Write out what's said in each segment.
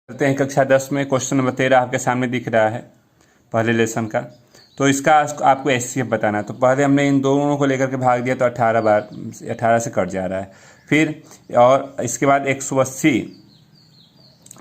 चलते हैं कक्षा 10 में। क्वेश्चन नंबर 13 आपके सामने दिख रहा है पहले लेसन का। तो इसका आपको एचसीएफ बताना है। तो पहले हमने इन दोनों को लेकर के भाग दिया तो 18 से कट जा रहा है। फिर और इसके बाद 180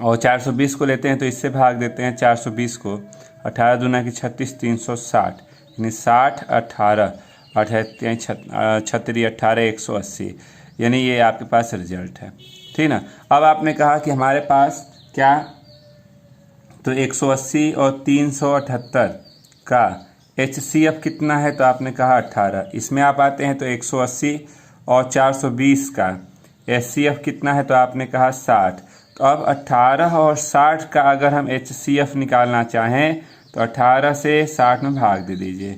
और 420 को लेते हैं तो इससे भाग देते हैं 420 को। 18 दूना की 36, 360 यानी 60 18 36 18 180 यानी ये आपके पास रिजल्ट है। ठीक ना। अब आपने कहा कि हमारे पास क्या, तो 180 और 378 का HCF कितना है, तो आपने कहा 18। इसमें आप आते हैं तो 180 और 420 का HCF कितना है, तो आपने कहा 60। तो अब 18 और 60 का अगर हम HCF निकालना चाहें तो 18 से 60 में भाग दे दीजिए।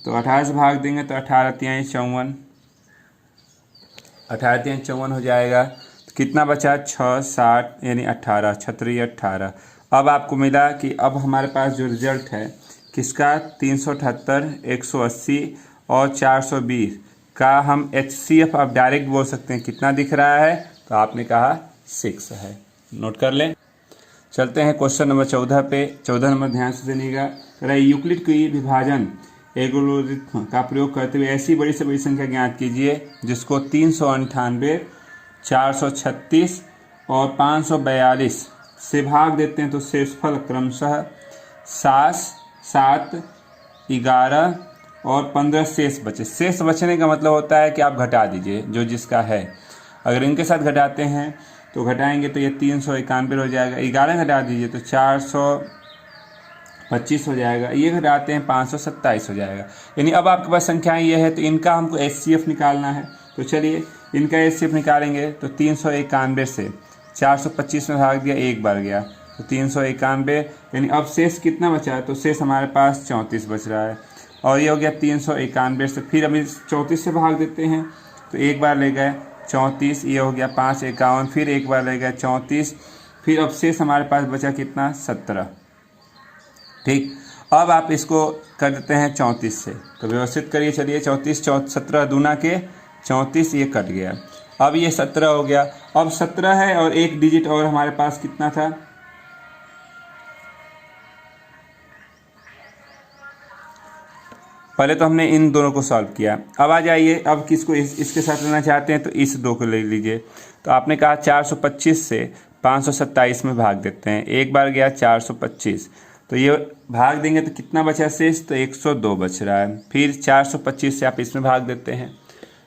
तो 18 से भाग देंगे तो 18 3 54, 18 3 54 हो जाएगा। तो कितना बचा, 6 60 यानी 18, 36 18। अब आपको मिला कि अब हमारे पास जो रिजल्ट है किसका, 378 180 और 420 का हम HCF अब डायरेक्ट बोल सकते हैं। कितना दिख रहा है, तो आपने कहा 6 है। नोट कर लें। चलते हैं क्वेश्चन नंबर 14 पे। 14 नंबर ध्यान से सुनिएगा। यूक्लिड की विभाजन एल्गोरिथ्म का प्रयोग करते हुए ऐसी बड़ी से बड़ी संख्या ज्ञात कीजिए जिसको 398 436 और 542 से भाग देते हैं तो शेषफल क्रमशः 7 11 और 15 शेष बचे। शेष बचने का मतलब होता है कि आप घटा दीजिए जो जिसका है। अगर इनके साथ घटाते हैं तो घटाएंगे तो ये 391 हो जाएगा। 11 घटा दीजिए तो 425 हो जाएगा। ये घटाते हैं 527 हो जाएगा। यानी अब आपके पास संख्याएं ये है तो इनका हमको HCF निकालना है। तो चलिए इनका HCF निकालेंगे। तो 391 से 425 में भाग दिया, एक बार गया तो 391 यानी अब शेष कितना बचा है, तो शेष हमारे पास 34 बच रहा है। और ये हो गया 391 से, फिर हम इस 34 से भाग देते हैं तो एक बार ले गए 34, ये हो गया 5 51, फिर एक बार ले गए 34, फिर अब शेष हमारे पास बचा कितना, 17। ठीक, अब आप इसको कर देते हैं 34 से। तो व्यवस्थित करिए। चलिए 34 17 दूना के 34, ये कट गया। अब ये 17 हो गया। अब 17 है और एक डिजिट और हमारे पास कितना था, पहले तो हमने इन दोनों को सॉल्व किया। अब आ जाइए, अब किसको इसके साथ लेना चाहते हैं तो इस दो को ले लीजिए। तो आपने कहा 425 से 527 में भाग देते हैं। एक बार गया 425, तो ये भाग देंगे तो कितना बचा शेष, तो 102 बच रहा है। फिर 425 से आप इसमें भाग देते हैं।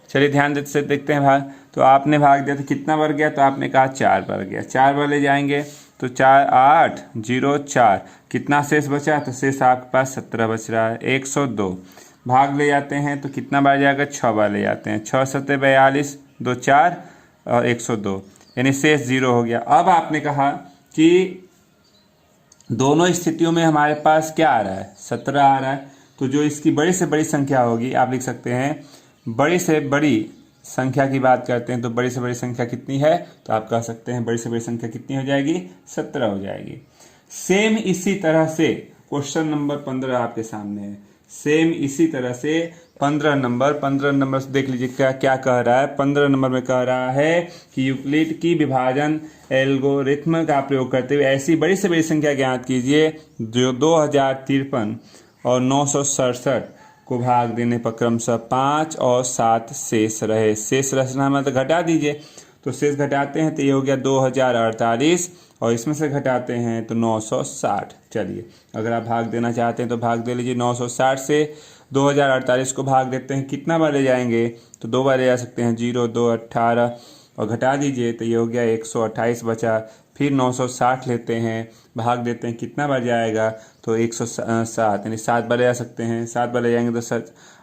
चलिए ध्यान देते से देखते हैं भाग। तो आपने भाग दिया तो कितना बार गया, तो आपने कहा 4 बार गया। 4 बार ले जाएंगे तो 4 8 0 4, कितना शेष बचा, तो शेष आपके पास 17 बच रहा है। 102 भाग ले जाते हैं तो कितना बार जाएगा, 6 बार ले जाते हैं। 6 7 42 2 4 और 102 यानी शेष 0 हो गया। अब आपने कहा कि दोनों स्थितियों में हमारे पास क्या आ रहा है, 17 आ रहा है। तो जो इसकी बड़ी से बड़ी संख्या होगी, आप लिख सकते हैं बड़ी से बड़ी संख्या की बात करते हैं तो बड़ी से बड़ी संख्या कितनी है, तो आप कह सकते हैं बड़ी से बड़ी संख्या कितनी हो जाएगी, 17 हो जाएगी। सेम इसी तरह से क्वेश्चन नंबर 15 आपके सामने है। सेम इसी तरह से 15 नंबर से देख लीजिए क्या क्या कह रहा है। 15 नंबर में कह रहा है कि यूक्लिड की विभाजन एल्गोरिथ्म का प्रयोग करते हुए ऐसी बड़ी से बड़ी संख्या ज्ञात कीजिए जो 2053 और 967 को भाग देने पर क्रमशः 5 और 7 शेष रहे। शेष रचना मतलब घटा दीजिए। तो शेष घटाते हैं तो ये हो गया 2048 और इसमें से घटाते हैं तो 960। चलिए अगर आप भाग देना चाहते हैं तो भाग दे लीजिए। 960 से 2048 को भाग देते हैं, कितना बार ले जाएंगे, तो 2 बार ले जा सकते हैं। 0 2 18 और घटा दीजिए तो ये हो गया 128 बचा। फिर 960 लेते हैं, भाग देते हैं, कितना बार जाएगा, तो 107 यानी 7 बार ले जा सकते हैं। 7 बार ले जाएंगे तो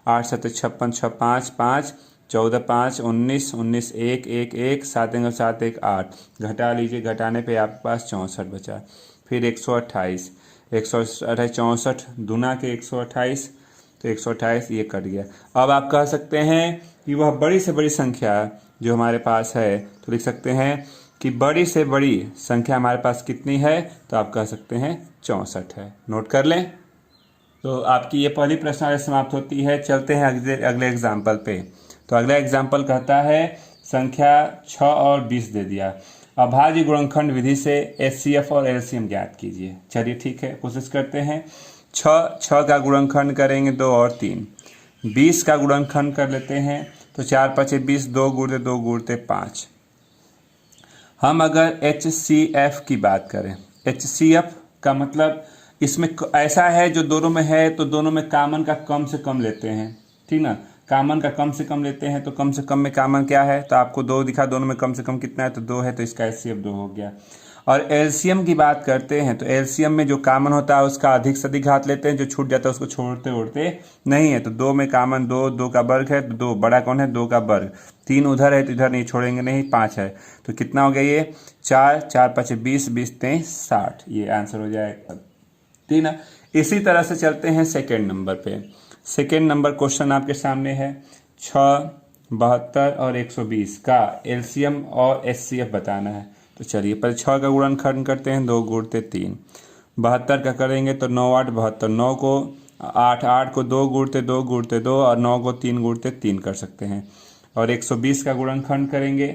8 7 56 6 5 5 14 5 19 19 1 1 1 7 7 1 8 घटा लीजिए। घटाने पे आपके पास 64 बचा। फिर 128 64 दूना के 128 तो 128 ये कट गया। अब आप कह सकते हैं कि वह बड़ी से बड़ी संख्या जो हमारे पास है, तो लिख सकते हैं कि बड़ी से बड़ी संख्या हमारे पास कितनी है, तो आप कह सकते हैं 64 है। नोट कर लें। तो आपकी ये पहली प्रश्नावली समाप्त होती है। चलते हैं अगले एग्जाम्पल पे। तो अगला एग्जाम्पल कहता है संख्या 6 और 20 दे दिया। अभाज्य गुणनखंड विधि से HCF और LCM ज्ञात कीजिए। चलिए ठीक है, कोशिश करते हैं। 6 का गुणनखंड करेंगे 2 और 3। 20 का गुणनखंड कर लेते हैं तो 4 5 20, 2 गुणते 5। हम अगर HCF की बात करें, HCF का मतलब इसमें ऐसा है जो दोनों में है तो दोनों में कॉमन का कम से कम लेते हैं, ठीक ना। कॉमन का कम से कम लेते हैं तो कम से कम में कॉमन क्या है, तो आपको 2 दिखा, दोनों में कम से कम कितना है, तो 2 है, तो इसका HCF 2 हो गया। और LCM की बात करते हैं तो LCM में जो कॉमन होता है उसका अधिक से अधिक घात लेते हैं, जो छूट जाता है उसको छोड़ते उड़ते नहीं है। तो 2 में कॉमन 2, 2 का वर्ग है तो 2, बड़ा कौन है, 2 का वर्ग। 3 उधर है तो इधर नहीं छोड़ेंगे, नहीं, 5 है तो कितना हो गया ये 4, 4 5 20, 20 23 60, ये आंसर हो जाएगा, ठीक ना। इसी तरह से चलते हैं सेकेंड नंबर पे। सेकेंड नंबर क्वेश्चन आपके सामने है 6, 72 और 120 का LCM और HCF बताना है। तो चलिए पहले 6 का गुणनखंड करते हैं, 2 गुणते 3। 72 का करेंगे तो 9 8 72, 9 को 8, 8 को 2 गुणते 2 और 9 को 3 गुणते 3 कर सकते हैं। और 120 का गुणनखंड करेंगे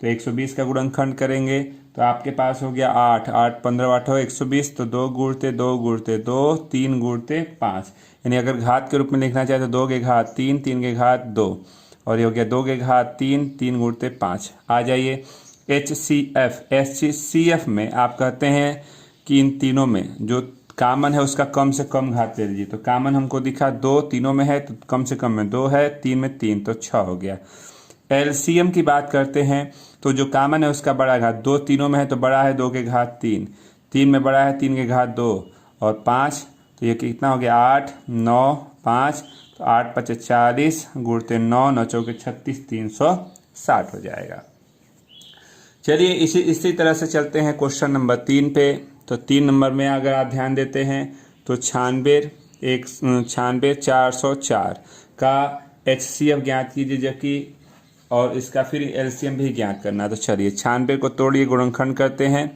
तो 120 का गुणनखंड करेंगे तो आपके पास हो गया 8, 8 15 8 हो 120, तो 2 गुणते 2, 3 गुणते 5। यानी अगर घात के रूप में लिखना चाहे तो 2 के घात 3, 3 के घात 2, और ये हो गया 2 के घात 3, 3 गुणते 5। आ जाइए HCF में आप कहते हैं कि इन तीनों में जो कॉमन है उसका कम से कम घात ले लीजिए। तो कॉमन हमको दिखा 2, तीनों में है तो कम से कम में 2 है, 3 में 3 तो 6 हो गया। LCM की बात करते हैं तो जो कॉमन है उसका बड़ा घात, 2 तीनों में है तो बड़ा है 2 के घात 3, 3 में बड़ा है 3 के घात 2 और 5, तो ये कितना हो गया 8, 9, 5, तो 8 5 40 गुणते 9, 9 चौके 36, 360 हो जाएगा। चलिए इसी तरह से चलते हैं क्वेश्चन नंबर 3 पे। तो 3 नंबर में अगर आप ध्यान देते हैं तो 96 404 का HCF ज्ञात कीजिए, जबकि और इसका फिर LCM भी ज्ञात करना है। तो चलिए 96 को तोड़िए, गुणनखंड करते हैं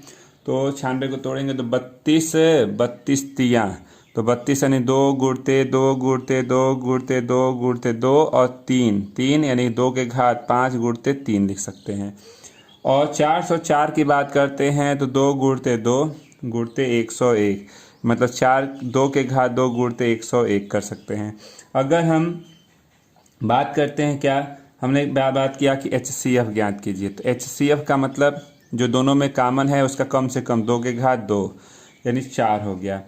तो 96 को तोड़ेंगे तो 32 32 तिया, तो 32 यानी 2 गुणते 2 गुणते 2 गुणते 2 गुणते 2 और 3 3 यानी 2 के घात 5 गुणते 3 लिख सकते हैं। और 404 की बात करते हैं तो 2 गुणते 2 गुणते 101, मतलब 2 के घात 2 गुणते 101 कर सकते हैं। अगर हम बात करते हैं, क्या हमने बात किया कि HCF ज्ञात कीजिए, तो HCF का मतलब जो दोनों में कॉमन है उसका कम से कम 2 के घात 2 यानी 4 हो गया।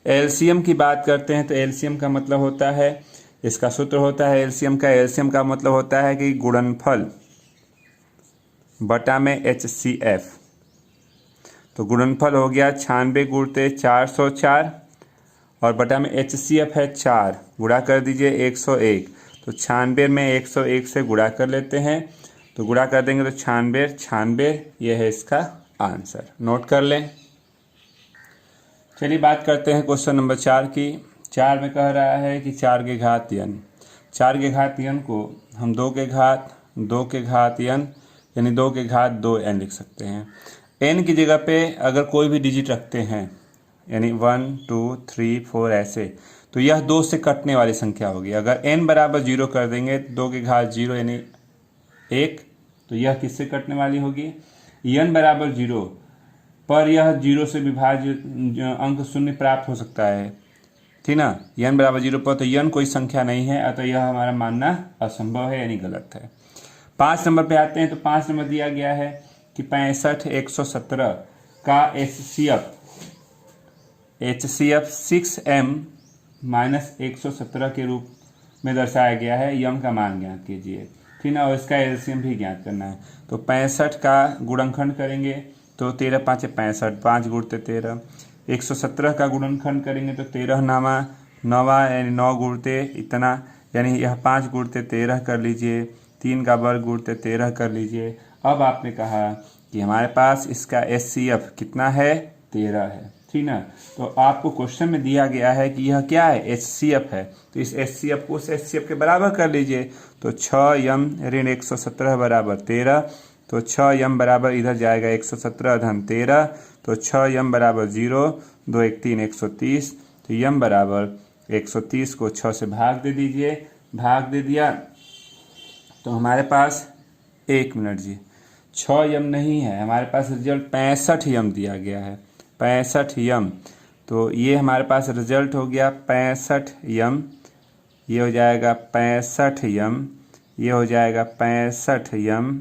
LCM की बात करते हैं तो LCM का मतलब होता है, इसका सूत्र होता है LCM का मतलब होता है कि गुणनफल बटा में HCF। तो गुणनफल हो गया 96 गुणते 404 और बटा में HCF है 4, गुणा कर दीजिए 101, तो 96 में 101 से गुणा कर लेते हैं, तो गुणा कर देंगे तो 96 ये है इसका आंसर। नोट कर लें। चलिए बात करते हैं क्वेश्चन नंबर 4 की। 4 में कह रहा है कि 4 के घात n, 4 के घात n को हम 2 के घात n यानी 2 के घात 2n लिख सकते हैं। n की जगह पे अगर कोई भी डिजिट रखते हैं यानी 1 2 3 4 ऐसे, तो यह 2 से कटने वाली संख्या होगी। अगर n बराबर 0 कर देंगे 2 के घात 0 यानी 1, तो यह किससे कटने वाली होगी, n बराबर 0 पर यह 0 से विभाज्य अंक शून्य प्राप्त हो सकता है, ठीक ना। n बराबर 0 पर तो n कोई संख्या नहीं है, अतः यह हमारा मानना असंभव है यानी गलत है। 5 नंबर पे आते हैं तो 5 नंबर दिया गया है कि 65 117 का HCF 6m माइनस 117 के रूप में दर्शाया गया है। यम का मान ज्ञात कीजिए, ठीक ना, और इसका LCM भी ज्ञात करना है। तो 65 का गुणनखंड करेंगे तो 13 5 65, 5 गुणते 13। 117 का गुणनखंड करेंगे तो 13 नवा यानी 9 गुणते इतना, यानी यह 5 गुणते 13 कर लीजिए, 3 का वर्ग गुणते 13 कर लीजिए। अब आपने कहा कि हमारे पास इसका HCF कितना है, 13 है, ठीक ना। तो आपको क्वेश्चन में दिया गया है कि यह क्या है, HCF है, तो इस HCF को उस HCF के बराबर कर लीजिए। तो 6m ऋण 117 बराबर 13, तो 6m बराबर इधर जाएगा 117 धन 13, तो 6m बराबर 0, 2 1 3 130, तो m बराबर 130 को 6 से भाग दे दीजिए। भाग दे दिया तो हमारे पास 1 मिनट जी, 6 यम नहीं है, हमारे पास रिजल्ट 65 यम दिया गया है, 65 यम। तो ये हमारे पास रिजल्ट हो गया 65 यम, ये हो जाएगा 65 यम, ये हो जाएगा 65 यम।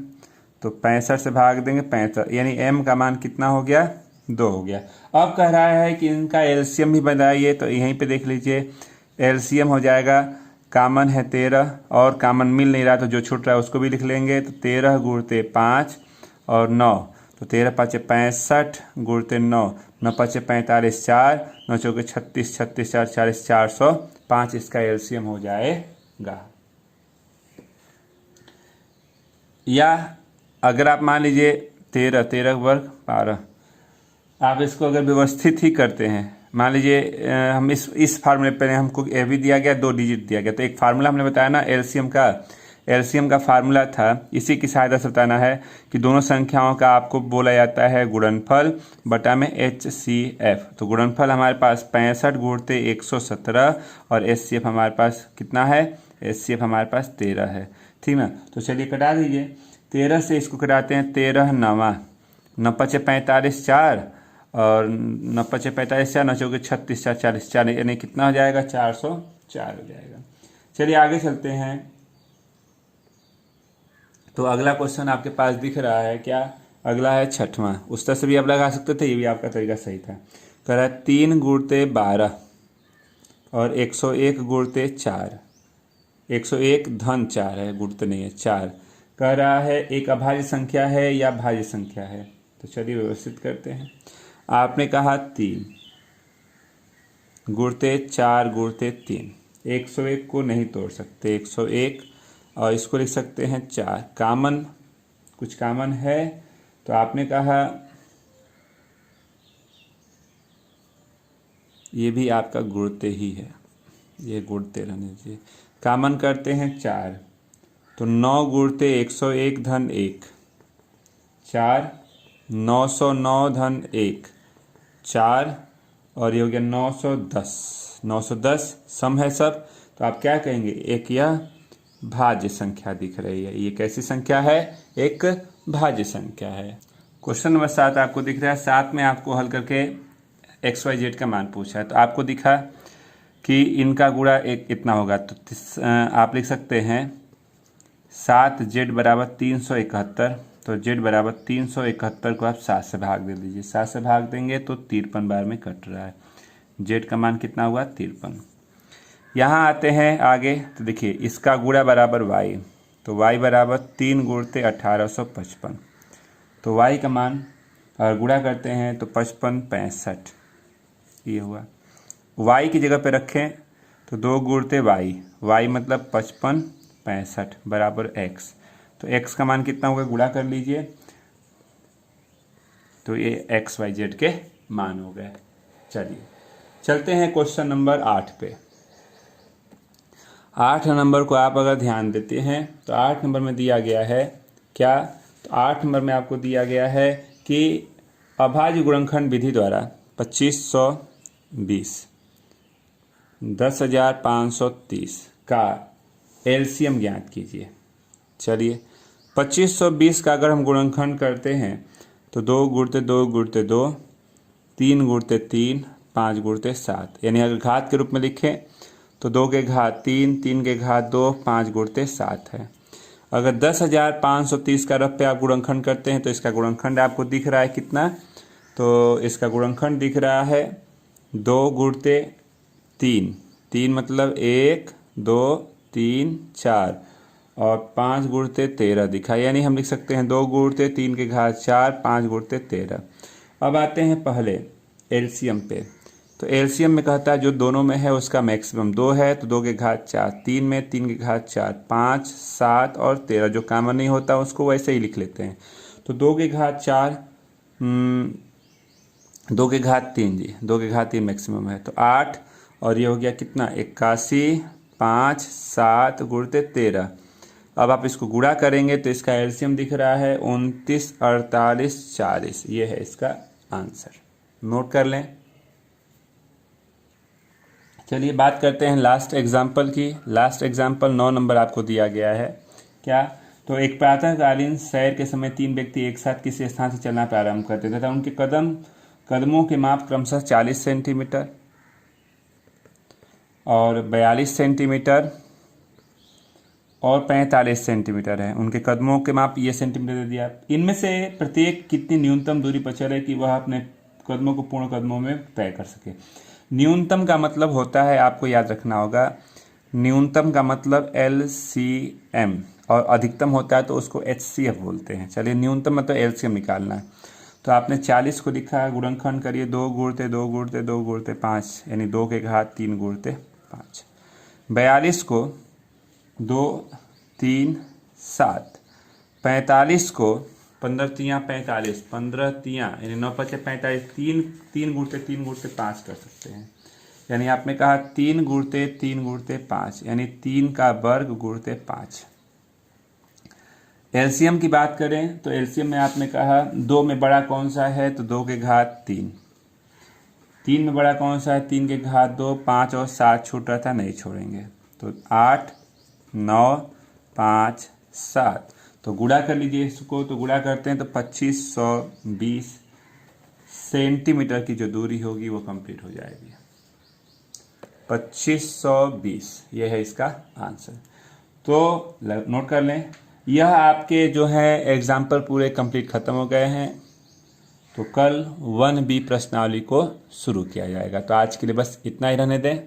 तो 65 से भाग देंगे 65, यानी m का मान कितना हो गया, 2 हो गया। अब कह रहा है कि इनका एलसीएम भी बनाइए, तो यहीं पे देख लीजिए एलसीएम हो जाएगा, कामन है 13 और कामन मिल नहीं रहा तो जो छूट रहा है उसको भी लिख लेंगे। तो 13 गुणते 5 और 9, तो 13 5 65 गुणते 9, 9 5 45, 4 9 चौके 36, 36 4 40, 405 इसका एलसीएम हो जाएगा। या अगर आप मान लीजिए 13 13 वर्ग 12, आप इसको अगर व्यवस्थित ही करते हैं, मान लीजिए हम इस फार्मूले पे हमको ए भी दिया गया, 2 डिजिट दिया गया, तो एक फार्मूला हमने बताया ना एलसीएम का फार्मूला था, इसी की सहायता से बताना है कि दोनों संख्याओं का आपको बोला जाता है गुणनफल बटा में HCF। तो गुणनफल हमारे पास 65 गुणते 117 और HCF हमारे पास कितना है, HCF हमारे पास 13 है, ठीक ना। तो चलिए कटा दीजिए, 13 से इसको कटाते हैं, 13 9 9 5 45 4 और 9 5 45 4 9 चौके 36 4 40 4, यानी कितना हो जाएगा, 404 हो जाएगा। चलिए आगे चलते हैं। तो अगला क्वेश्चन आपके पास दिख रहा है क्या, अगला है 6वां। उस तरह से भी आप लगा सकते थे, ये भी आपका तरीका सही था। कह रहा है 3 गुणते 12 और 101 गुणते 4, 101 धन 4 है, गुणते नहीं है 4। कह रहा है एक अभाज्य संख्या है या भाज्य संख्या है। तो चलिए व्यवस्थित करते हैं। आपने कहा 3 गुणते 4 गुणते 3, 101 को नहीं तोड़ सकते, 101 और इसको लिख सकते हैं 4, कामन कुछ कामन है, तो आपने कहा ये भी आपका गुणते ही है, ये गुणते रहने दीजिए। कामन करते हैं 4, तो 9 गुणते 101 धन 1, 4 909 धन 1 4 और ये हो गया 910, 910 सम है सब। तो आप क्या कहेंगे, एक यह भाज्य संख्या दिख रही है, ये कैसी संख्या है, एक भाज्य संख्या है। क्वेश्चन नंबर 7 आपको दिख रहा है, 7 में आपको हल करके XYZ का मान पूछा है। तो आपको दिखा कि इनका गुणा एक इतना होगा, तो आप लिख सकते हैं 7Z बराबर 371, तो Z बराबर 371 को आप 7 से भाग दे दीजिए, 7 से भाग देंगे तो 53 बार में कट रहा है, Z का मान कितना हुआ, 53। यहाँ आते हैं आगे, तो देखिए इसका गुणा बराबर Y, तो Y बराबर 3 गुणते 1855, तो Y का मान अगर गुणा करते हैं तो 55 65, ये हुआ। Y की जगह पे रखें तो 2 गुणते Y मतलब 55 65 बराबर X, तो X का मान कितना होगा, गुणा कर लीजिए, तो ये XYZ के मान हो गए। चलिए चलते हैं क्वेश्चन नंबर 8 पे। 8 नंबर को आप अगर ध्यान देते हैं तो 8 नंबर में दिया गया है क्या, तो 8 नंबर में आपको दिया गया है कि अभाज्य गुणनखंड विधि द्वारा 2520 10,530 का एलसीएम ज्ञात कीजिए। चलिए 2520 का अगर हम गुणनखंड करते हैं तो 2 गुणते 2 गुणते 2, 3 गुणते 3, 5 गुणते 7, यानी अगर घात के रूप में लिखें तो 2 के घात 3, 3 के घात 2, 5 गुणते 7 है। अगर 10,530 का रफ पे आप गुणनखंड करते हैं तो इसका गुणनखंड आपको दिख रहा है कितना, तो इसका गुणनखंड दिख रहा है 2 गुणते 3, 3 मतलब 1 2 3 4 और 5 गुणते 13 दिखा, यानी हम लिख सकते हैं 2 गुणते 3 के घात 4, 5 गुणते 13। अब आते हैं पहले एलसीएम पे, तो एलसीएम में कहता है जो दोनों में है उसका मैक्सिमम 2 है, तो 2 के घात 4, 3 में 3 के घात 4, 5 7 और 13, जो कॉमन नहीं होता उसको वैसे ही लिख लेते हैं। तो 2 के घात 4 2 के घात 3 जी, 2 के घात 3 मैक्सिमम है, तो 8 और ये हो गया कितना 81, 5 7 गुणते 13। अब आप इसको गुणा करेंगे तो इसका एलसीएम दिख रहा है 29 48 40, ये है इसका आंसर, नोट कर लें। चलिए बात करते हैं लास्ट एग्जाम्पल की। लास्ट एग्जाम्पल 9 नंबर आपको दिया गया है क्या, तो एक प्रातःकालीन सैर के समय 3 व्यक्ति एक साथ किसी स्थान से चलना प्रारंभ करते तथा उनके कदमों के माप क्रमशः 40 सेंटीमीटर और 42 सेंटीमीटर और 45 सेंटीमीटर है। उनके कदमों के माप ये सेंटीमीटर दे दिया। इनमें से प्रत्येक कितनी न्यूनतम दूरी पर चले कि वह अपने कदमों को पूर्ण कदमों में तय कर सके। न्यूनतम का मतलब होता है, आपको याद रखना होगा, न्यूनतम का मतलब LCM और अधिकतम होता है तो उसको HCF बोलते हैं। चलिए, न्यूनतम मतलब LCM निकालना है। तो आपने 40 को लिखा, गुणनखंड करिए, 2 गुणते 2 गुणते 2 गुणते 5 यानी 2 के घात 3 गुणते 5। 42 को 2 3 7, 45 को 15 तियाँ 45, 15 तियाँ यानी 9 5 45, 3 गुणते 3 गुणते 5 कर सकते हैं। यानी आपने कहा 3 गुणते 3 गुणते 5 यानी 3 का वर्ग गुणते 5। एलसीएम की बात करें तो एलसीएम में आपने कहा 2 में बड़ा कौन सा है तो 2 के घात 3, 3 में बड़ा कौन सा है 3 के घात 2, 5 और 7 छूट रहा था, नहीं छोड़ेंगे तो 8 9 5 7। तो गुणा कर लीजिए इसको, तो गुणा करते हैं तो 2520 सेंटीमीटर की जो दूरी होगी वो कंप्लीट हो जाएगी। 2520 ये है इसका आंसर। तो नोट कर लें, यह आपके जो है एग्जाम्पल पूरे कंप्लीट खत्म हो गए हैं। तो कल 1B प्रश्नावली को शुरू किया जाएगा। तो आज के लिए बस इतना ही रहने दें।